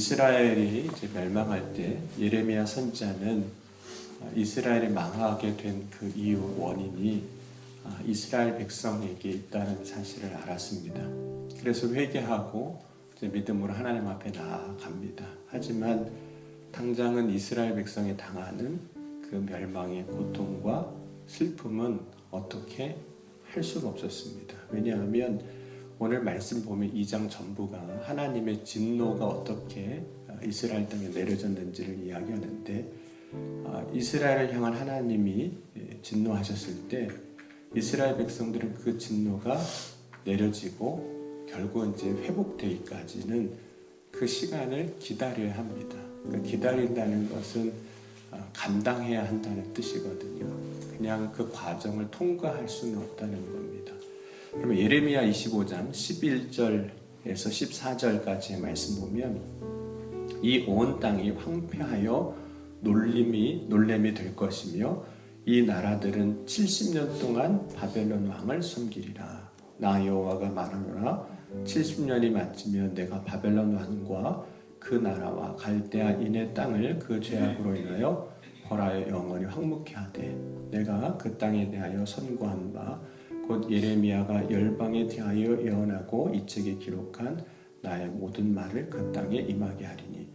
이스라엘이 이제 멸망할 때 예레미야 선지자는 이스라엘이 망하게 된 그 이유 원인이 이스라엘 백성에게 있다는 사실을 알았습니다. 그래서 회개하고 이제 믿음으로 하나님 앞에 나아갑니다. 하지만 당장은 이스라엘 백성이 당하는 그 멸망의 고통과 슬픔은 어떻게 할 수가 없었습니다. 왜냐하면 오늘 말씀 보면 2장 전부가 하나님의 진노가 어떻게 이스라엘 땅에 내려졌는지를 이야기하는데, 이스라엘을 향한 하나님이 진노하셨을 때 이스라엘 백성들은 그 진노가 내려지고 결국 이제 회복되기까지는 그 시간을 기다려야 합니다. 그러니까 기다린다는 것은 감당해야 한다는 뜻이거든요. 그냥 그 과정을 통과할 수는 없다는 겁니다. 그러면 예레미야 25장 11절에서 14절까지의 말씀 보면, 이 온 땅이 황폐하여 놀림이 될 것이며 이 나라들은 70년 동안 바벨론 왕을 섬기리라. 나 여호와가 말하노라. 70년이 맞으면 내가 바벨론 왕과 그 나라와 갈대아 인의 땅을 그 죄악으로 인하여 벌하여 영원히 황무케 하되, 내가 그 땅에 대하여 선고한 바 곧 예레미야가 열방에 대하여 예언하고 이 책에 기록한 나의 모든 말을 그 땅에 임하게 하리니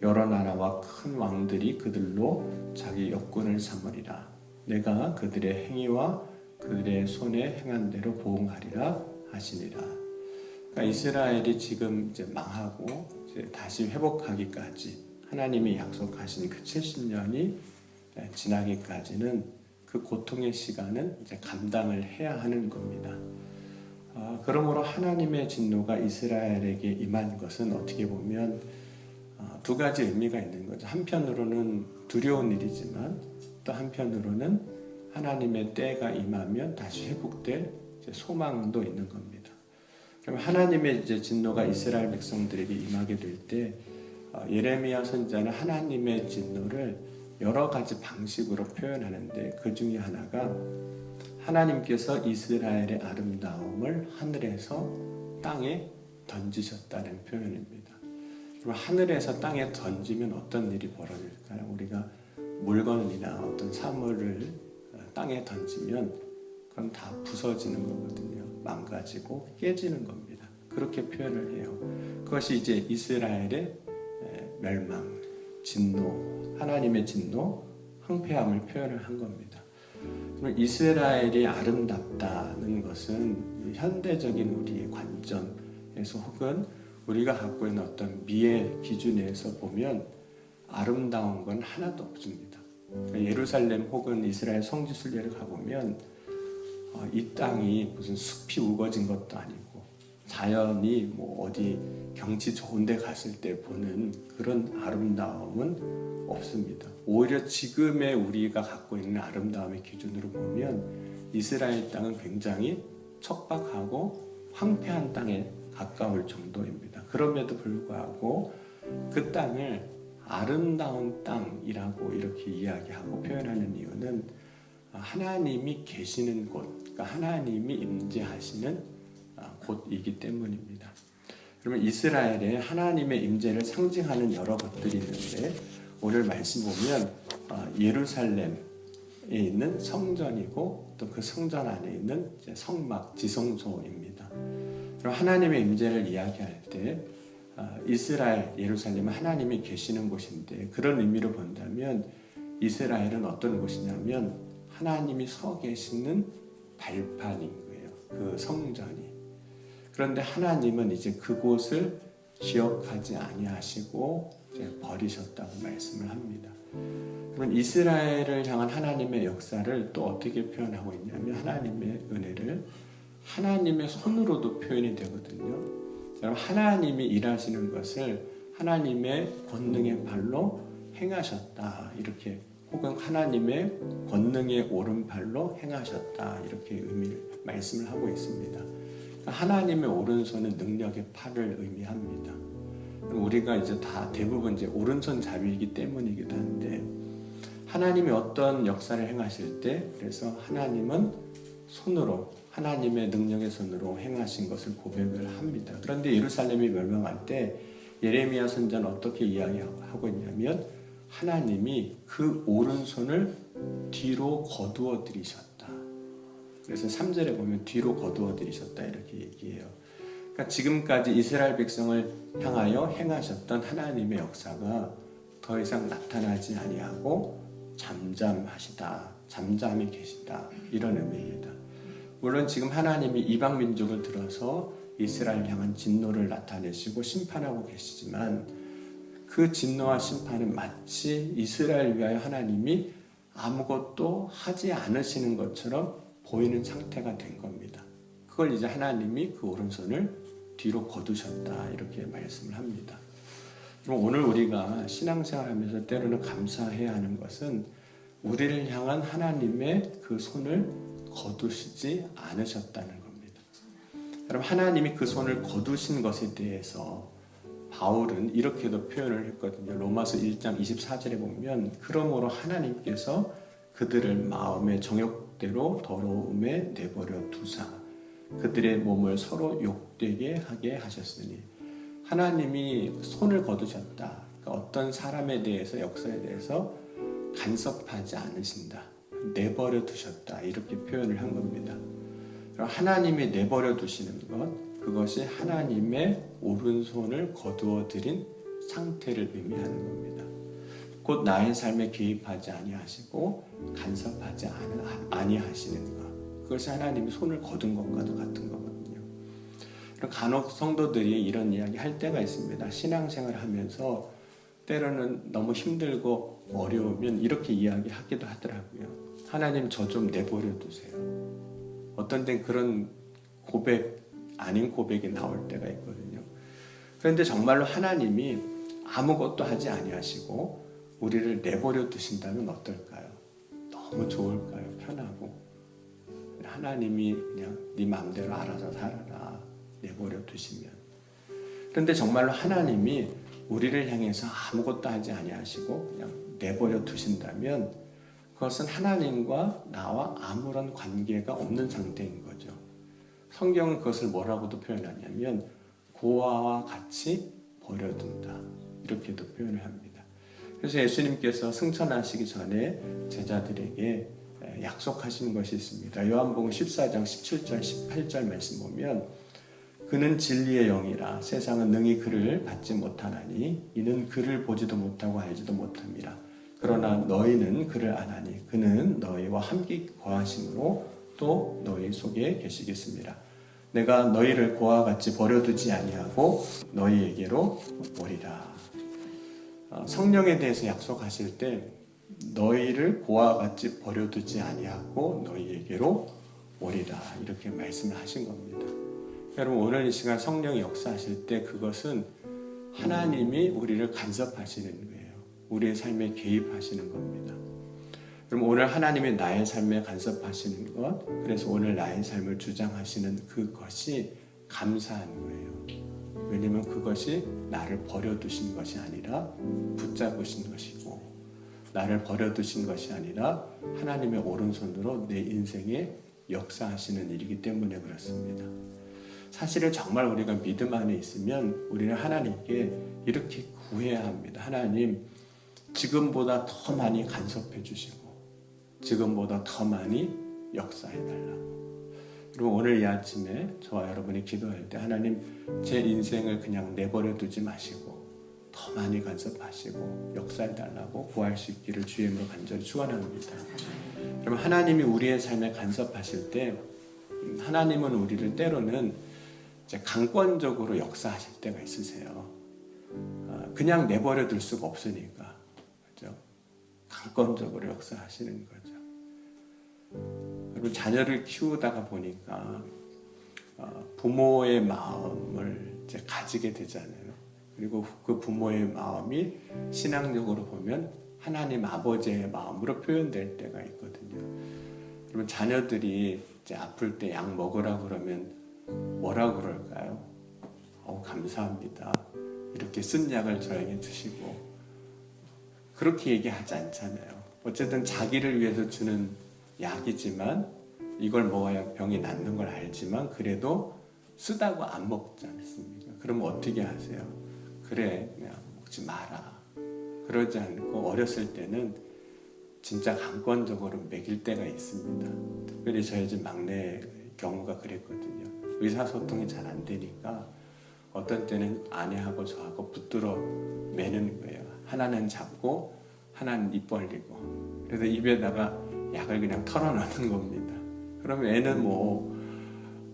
여러 나라와 큰 왕들이 그들로 자기 역군을 삼으리라. 내가 그들의 행위와 그들의 손에 행한 대로 보응하리라 하시니라. 그러니까 이스라엘이 지금 이제 망하고 이제 다시 회복하기까지 하나님이 약속하신 그 70년이 지나기까지는 그 고통의 시간은 이제 감당을 해야 하는 겁니다. 그러므로 하나님의 진노가 이스라엘에게 임한 것은 어떻게 보면 두 가지 의미가 있는 거죠. 한편으로는 두려운 일이지만 또 한편으로는 하나님의 때가 임하면 다시 회복될 소망도 있는 겁니다. 그럼 하나님의 이제 진노가 이스라엘 백성들에게 임하게 될 때 예레미야 선지자는 하나님의 진노를 여러 가지 방식으로 표현하는데, 그 중에 하나가 하나님께서 이스라엘의 아름다움을 하늘에서 땅에 던지셨다는 표현입니다. 그럼 하늘에서 땅에 던지면 어떤 일이 벌어질까요? 우리가 물건이나 어떤 사물을 땅에 던지면 그건 다 부서지는 거거든요. 망가지고 깨지는 겁니다. 그렇게 표현을 해요. 그것이 이제 이스라엘의 멸망, 진노, 하나님의 진노, 황폐함을 표현을 한 겁니다. 그럼 이스라엘이 아름답다는 것은 현대적인 우리의 관점에서 혹은 우리가 갖고 있는 어떤 미의 기준에서 보면 아름다운 건 하나도 없습니다. 예루살렘 혹은 이스라엘 성지순례를 가보면 이 땅이 무슨 숲이 우거진 것도 아니고 자연이 뭐 어디 경치 좋은 데 갔을 때 보는 그런 아름다움은 없습니다. 오히려 지금의 우리가 갖고 있는 아름다움의 기준으로 보면 이스라엘 땅은 굉장히 척박하고 황폐한 땅에 가까울 정도입니다. 그럼에도 불구하고 그 땅을 아름다운 땅이라고 이렇게 이야기하고 표현하는 이유는 하나님이 계시는 곳, 그러니까 하나님이 임재하시는 곳이기 때문입니다. 그러면 이스라엘에 하나님의 임재를 상징하는 여러 것들이 있는데, 오늘 말씀 보면 예루살렘에 있는 성전이고 또 그 성전 안에 있는 성막, 지성소입니다. 그럼 하나님의 임재를 이야기할 때 이스라엘, 예루살렘은 하나님이 계시는 곳인데, 그런 의미로 본다면 이스라엘은 어떤 곳이냐면 하나님이 서 계시는 발판인 거예요. 그 성전이. 그런데 하나님은 이제 그곳을 기억하지 아니하시고 이제 버리셨다고 말씀을 합니다. 그러면 이스라엘을 향한 하나님의 역사를 또 어떻게 표현하고 있냐면, 하나님의 은혜를 하나님의 손으로도 표현이 되거든요. 여러분, 하나님이 일하시는 것을 하나님의 권능의 발로 행하셨다, 이렇게, 혹은 하나님의 권능의 오른발로 행하셨다, 이렇게 말씀을 하고 있습니다. 하나님의 오른손은 능력의 팔을 의미합니다. 우리가 이제 다 대부분 이제 오른손 잡이기 때문이기도 한데, 하나님이 어떤 역사를 행하실 때, 그래서 하나님은 손으로, 하나님의 능력의 손으로 행하신 것을 고백을 합니다. 그런데 예루살렘이 멸망할 때 예레미야 선자는 어떻게 이야기하고 있냐면 하나님이 그 오른손을 뒤로 거두어 들이셨다. 그래서 3절에 보면 뒤로 거두어 들이셨다 이렇게 얘기해요. 그러니까 지금까지 이스라엘 백성을 향하여 행하셨던 하나님의 역사가 더 이상 나타나지 아니하고 잠잠하시다, 잠잠히 계시다 이런 의미입니다. 물론 지금 하나님이 이방 민족을 들어서 이스라엘 향한 진노를 나타내시고 심판하고 계시지만 그 진노와 심판은 마치 이스라엘 위하여 하나님이 아무것도 하지 않으시는 것처럼 보이는 상태가 된 겁니다. 그걸 이제 하나님이 그 오른손을 뒤로 거두셨다 이렇게 말씀을 합니다. 그럼 오늘 우리가 신앙생활하면서 때로는 감사해야 하는 것은 우리를 향한 하나님의 그 손을 거두시지 않으셨다는 겁니다. 그럼 하나님이 그 손을 거두신 것에 대해서 바울은 이렇게도 표현을 했거든요. 로마서 1장 24절에 보면 그러므로 하나님께서 그들을 마음의 정욕대로 더러움에 내버려 두사 그들의 몸을 서로 욕되게 하게 하셨으니 하나님이 손을 거두셨다. 그러니까 어떤 사람에 대해서 역사에 대해서 간섭하지 않으신다. 내버려 두셨다. 이렇게 표현을 한 겁니다. 하나님이 내버려 두시는 것 그것이 하나님의 오른손을 거두어 들인 상태를 의미하는 겁니다. 곧 나의 삶에 개입하지 아니하시고 간섭하지 아니하시는 것 그것이 하나님이 손을 거둔 것과도 같은 거거든요. 간혹 성도들이 이런 이야기 할 때가 있습니다. 신앙생활을 하면서 때로는 너무 힘들고 어려우면 이렇게 이야기하기도 하더라고요. 하나님 저 좀 내버려 두세요. 어떤 땐 그런 고백 아닌 고백이 나올 때가 있거든요. 그런데 정말로 하나님이 아무것도 하지 아니하시고 우리를 내버려 두신다면 어떨까요? 너무 좋을까요? 편하고 하나님이 그냥 네 마음대로 알아서 살아라 내버려 두시면. 그런데 정말로 하나님이 우리를 향해서 아무것도 하지 아니하시고 그냥 내버려 두신다면 그것은 하나님과 나와 아무런 관계가 없는 상태인 거죠. 성경은 그것을 뭐라고도 표현하냐면 고아와 같이 버려둔다 이렇게도 표현을 합니다. 그래서 예수님께서 승천하시기 전에 제자들에게 약속하신 것이 있습니다. 요한복음 14장 17절 18절 말씀 보면 그는 진리의 영이라 세상은 능히 그를 받지 못하나니 이는 그를 보지도 못하고 알지도 못함이라. 그러나 너희는 그를 아나니 그는 너희와 함께 거하심으로 또 너희 속에 계시겠습니다. 내가 너희를 고아와 같이 버려두지 아니하고 너희에게로 오리라. 성령에 대해서 약속하실 때 너희를 고아와 같이 버려두지 아니하고 너희에게로 오리라 이렇게 말씀을 하신 겁니다. 여러분 오늘 이 시간 성령이 역사하실 때 그것은 하나님이 우리를 간섭하시는 거예요. 우리의 삶에 개입하시는 겁니다. 그럼 오늘 하나님이 나의 삶에 간섭하시는 것 그래서 오늘 나의 삶을 주장하시는 그것이 감사한 거예요. 왜냐하면 그것이 나를 버려두신 것이 아니라 붙잡으신 것이고 나를 버려두신 것이 아니라 하나님의 오른손으로 내 인생에 역사하시는 일이기 때문에 그렇습니다. 사실은 정말 우리가 믿음 안에 있으면 우리는 하나님께 이렇게 구해야 합니다. 하나님 지금보다 더 많이 간섭해 주시고 지금보다 더 많이 역사해 달라고. 그리고 오늘 이 아침에 저와 여러분이 기도할 때 하나님 제 인생을 그냥 내버려 두지 마시고 더 많이 간섭하시고 역사해 달라고 구할 수 있기를 주의 이름으로 간절히 축원합니다. 그러면 하나님이 우리의 삶에 간섭하실 때 하나님은 우리를 때로는 이제 강권적으로 역사하실 때가 있으세요. 그냥 내버려 둘 수가 없으니까 그렇죠? 강권적으로 역사하시는 거죠. 여러분 자녀를 키우다가 보니까 부모의 마음을 이제 가지게 되잖아요. 그리고 그 부모의 마음이 신앙적으로 보면 하나님 아버지의 마음으로 표현될 때가 있거든요. 여러분 자녀들이 이제 아플 때 약 먹으라 그러면 뭐라 그럴까요? 감사합니다. 이렇게 쓴 약을 저에게 주시고 그렇게 얘기하지 않잖아요. 어쨌든 자기를 위해서 주는 약이지만 이걸 먹어야 병이 낫는 걸 알지만 그래도 쓰다고 안 먹지 않습니까? 그러면 어떻게 하세요? 그래 그냥 먹지 마라 그러지 않고 어렸을 때는 진짜 강권적으로 먹일 때가 있습니다. 특별히 저희 집 막내 경우가 그랬거든요. 의사소통이 잘 안 되니까 어떤 때는 아내하고 저하고 붙들어 매는 거예요. 하나는 잡고 하나는 입 벌리고 그래서 입에다가 약을 그냥 털어넣는 겁니다. 그러면 애는 뭐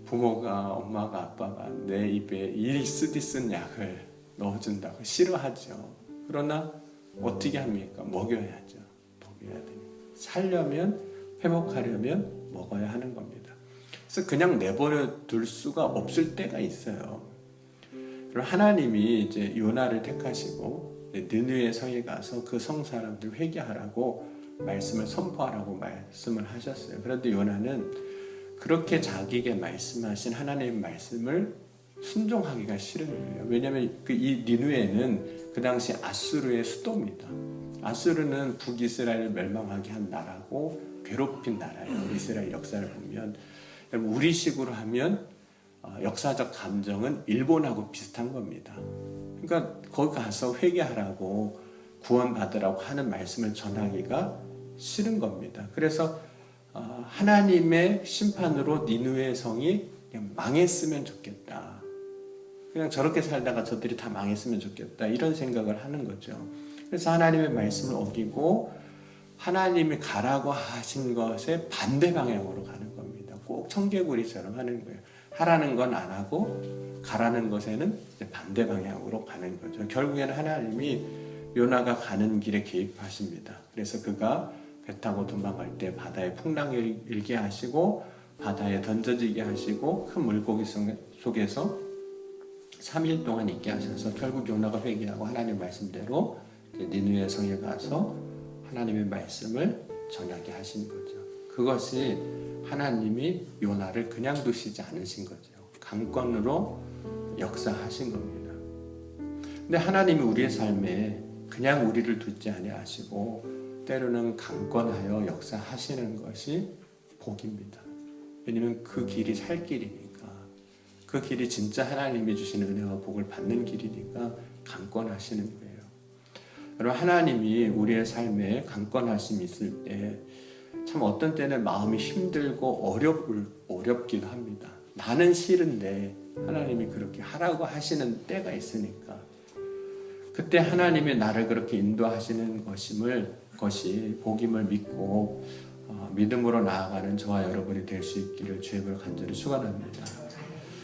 부모가 엄마가 아빠가 내 입에 이 쓰디 쓴 약을 넣어준다고 싫어하죠. 그러나 어떻게 합니까? 먹여야죠. 먹여야 됩니다. 살려면 회복하려면 먹어야 하는 겁니다. 그래서 그냥 내버려 둘 수가 없을 때가 있어요. 그럼 하나님이 이제 요나를 택하시고 느느웨 성에 가서 그 성 사람들 회개하라고 말씀을 선포하라고 말씀을 하셨어요. 그런데 요나는 그렇게 자기에게 말씀하신 하나님의 말씀을 순종하기가 싫은 거예요. 왜냐하면 이 니느웨는 그 당시 아수르의 수도입니다. 아수르는 북이스라엘을 멸망하게 한 나라고 괴롭힌 나라예요. 이스라엘 역사를 보면 우리식으로 하면 역사적 감정은 일본하고 비슷한 겁니다. 그러니까 거기 가서 회개하라고 구원받으라고 하는 말씀을 전하기가 싫은 겁니다. 그래서 하나님의 심판으로 니느웨 성이 그냥 망했으면 좋겠다. 그냥 저렇게 살다가 저들이 다 망했으면 좋겠다. 이런 생각을 하는 거죠. 그래서 하나님의 말씀을 어기고 하나님이 가라고 하신 것에 반대 방향으로 가는 겁니다. 꼭 청개구리처럼 하는 거예요. 하라는 건 안 하고 가라는 것에는 이제 반대 방향으로 가는 거죠. 결국에는 하나님이 요나가 가는 길에 개입하십니다. 그래서 그가 배 타고 도망갈 때 바다에 풍랑이 일게 하시고 바다에 던져지게 하시고 큰 물고기 속에서 3일 동안 있게 하셔서 결국 요나가 회개하고 하나님 말씀대로 니느웨 성에 가서 하나님의 말씀을 전하게 하신 거죠. 그것이 하나님이 요나를 그냥 두시지 않으신 거죠. 강권으로 역사하신 겁니다. 근데 하나님이 우리의 삶에 그냥 우리를 두지 아니하시고 때로는 강권하여 역사하시는 것이 복입니다. 왜냐하면 그 길이 살 길이니까, 그 길이 진짜 하나님이 주시는 은혜와 복을 받는 길이니까 강권하시는 거예요. 여러분, 하나님이 우리의 삶에 강권하심이 있을 때 참 어떤 때는 마음이 힘들고 어렵기도 합니다. 나는 싫은데 하나님이 그렇게 하라고 하시는 때가 있으니까 그때 하나님이 나를 그렇게 인도하시는 것이 복임을 믿고 믿음으로 나아가는 저와 여러분이 될 수 있기를 주의 이름으로 간절히 축원합니다.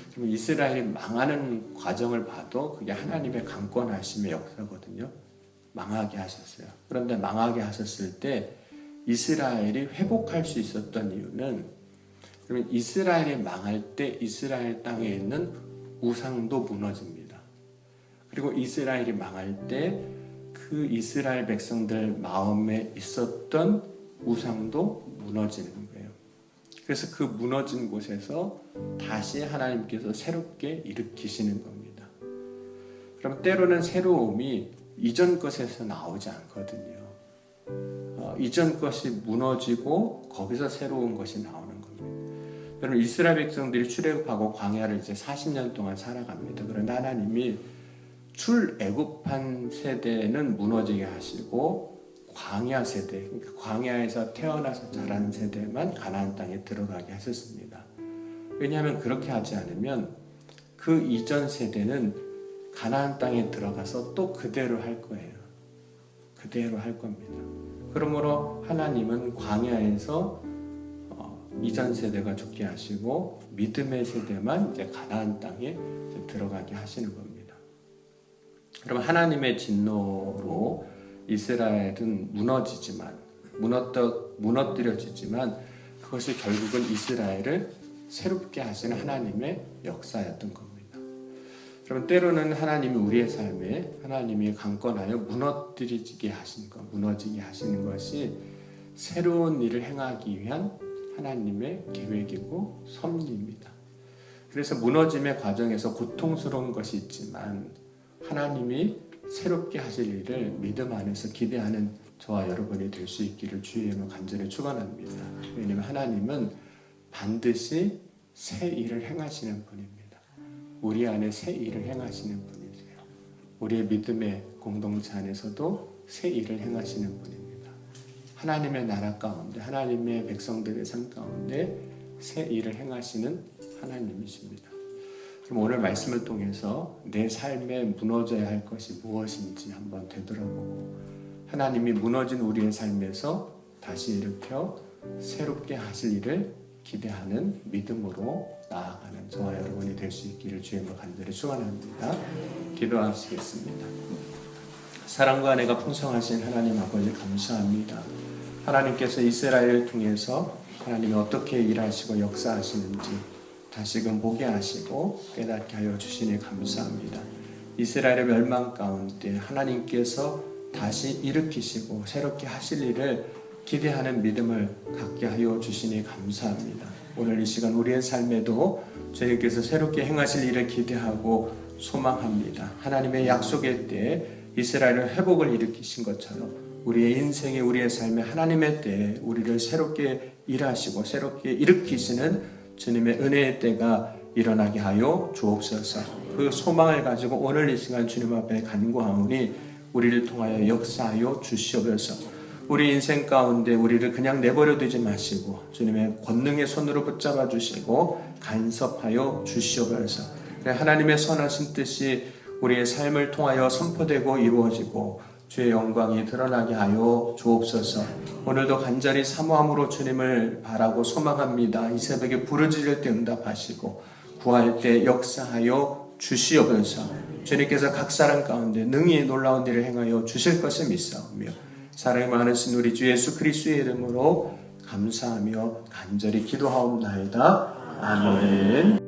지금 이스라엘이 망하는 과정을 봐도 그게 하나님의 강권하심의 역사거든요. 망하게 하셨어요. 그런데 망하게 하셨을 때 이스라엘이 회복할 수 있었던 이유는, 그러면 이스라엘이 망할 때 이스라엘 땅에 있는 우상도 무너집니다. 그리고 이스라엘이 망할 때 그 이스라엘 백성들 마음에 있었던 우상도 무너지는 거예요. 그래서 그 무너진 곳에서 다시 하나님께서 새롭게 일으키시는 겁니다. 그럼 때로는 새로움이 이전 것에서 나오지 않거든요. 이전 것이 무너지고 거기서 새로운 것이 나오는 겁니다. 여러분, 이스라엘 백성들이 출애굽하고 광야를 이제 40년 동안 살아갑니다. 그런데 하나님이 출애굽한 세대는 무너지게 하시고 광야 세대, 그러니까 광야에서 태어나서 자란 세대만 가나안 땅에 들어가게 하셨습니다. 왜냐하면 그렇게 하지 않으면 그 이전 세대는 가나안 땅에 들어가서 또 그대로 할 거예요. 그대로 할 겁니다. 그러므로 하나님은 광야에서 이전 세대가 죽게 하시고 믿음의 세대만 이제 가나안 땅에 이제 들어가게 하시는 겁니다. 그럼 하나님의 진노로 이스라엘은 무너뜨려지지만 그것이 결국은 이스라엘을 새롭게 하시는 하나님의 역사였던 겁니다. 그러면 때로는 하나님이 우리의 삶에 하나님이 강권하여 무너지게 하시는 것이 새로운 일을 행하기 위한 하나님의 계획이고 섭리입니다. 그래서 무너짐의 과정에서 고통스러운 것이 있지만 하나님이 새롭게 하실 일을 믿음 안에서 기대하는 저와 여러분이 될 수 있기를 주의 이름으로 간절히 축원합니다. 왜냐하면 하나님은 반드시 새 일을 행하시는 분입니다. 우리 안에 새 일을 행하시는 분이세요. 우리의 믿음의 공동체 안에서도 새 일을 행하시는 분입니다. 하나님의 나라 가운데, 하나님의 백성들의 삶 가운데 새 일을 행하시는 하나님이십니다. 그럼 오늘 말씀을 통해서 내 삶에 무너져야 할 것이 무엇인지 한번 되돌아보고, 하나님이 무너진 우리의 삶에서 다시 일으켜 새롭게 하실 일을 기대하는 믿음으로 나아가는 저와 여러분이 될 수 있기를 주님으로 간절히 축원합니다. 기도하시겠습니다. 사랑과 은혜가 풍성하신 하나님 아버지 감사합니다. 하나님께서 이스라엘을 통해서 하나님이 어떻게 일하시고 역사하시는지 다시금 보게 하시고 깨닫게 하여 주시니 감사합니다. 이스라엘의 멸망 가운데 하나님께서 다시 일으키시고 새롭게 하실 일을 기대하는 믿음을 갖게 하여 주시니 감사합니다. 오늘 이 시간 우리의 삶에도 주님께서 새롭게 행하실 일을 기대하고 소망합니다. 하나님의 약속의 때에 이스라엘은 회복을 일으키신 것처럼 우리의 인생에, 우리의 삶에 하나님의 때에 우리를 새롭게 일하시고 새롭게 일으키시는 주님의 은혜의 때가 일어나게 하여 주옵소서. 그 소망을 가지고 오늘 이 시간 주님 앞에 간구하오니 우리를 통하여 역사하여 주시옵소서. 우리 인생 가운데 우리를 그냥 내버려 두지 마시고 주님의 권능의 손으로 붙잡아 주시고 간섭하여 주시옵소서. 하나님의 선하신 뜻이 우리의 삶을 통하여 선포되고 이루어지고 주의 영광이 드러나게 하여 주옵소서. 오늘도 간절히 사모함으로 주님을 바라고 소망합니다. 이 새벽에 부르짖을 때 응답하시고 구할 때 역사하여 주시옵소서. 주님께서 각 사람 가운데 능히 놀라운 일을 행하여 주실 것을 믿사오며 사랑이 많으신 우리 주 예수 그리스도의 이름으로 감사하며 간절히 기도하옵나이다. 아멘.